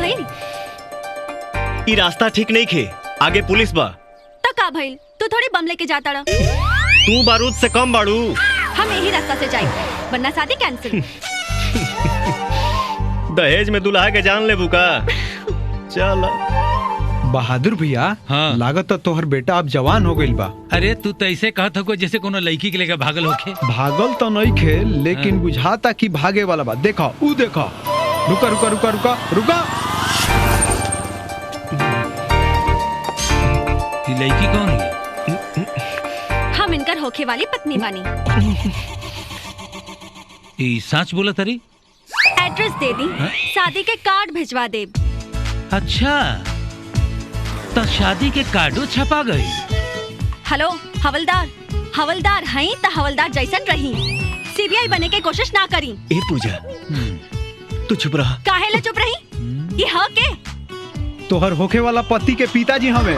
भइल? ई रास्ता ठीक नहीं खे, आगे पुलिस बा। तो का भइल? तू थोड़ी बम लेके जाता रहा। तू बारूद से कम बाड़ू। हम यही रास्ता से जाए, वरना शादी कैंसिल। दहेज में दुल्हा के जान ले बुका। चल बहादुर भैया, हाँ। लागत तो तोहर बेटा अब जवान हो गइल बा। अरे तू तो ऐसे कहत हो जैसे कोनो लड़की के लेकर भागल होखे। भागल तो नहीं खे, लेकिन बुझाता कि भागे वाला बा। देखो ऊ देखो, रुका रुका रुका रुका रुका। ये लड़की कौन है? हम इनकर होखे वाली पत्नी बानी। ये सच बोला तरी? एड्रेस दे दी, शादी के कार्ड भिजवा दे। अच्छा, तो शादी के कार्डो छपा गई। हेलो हवलदार, हवलदार हैं तो हवलदार जैसन रही, सीबीआई बने के कोशिश ना करी। ए पूजा, तू चुप रहा। काहे ले चुप रही? ये ह के? तोहर होखे वाला पति के पिताजी हमें।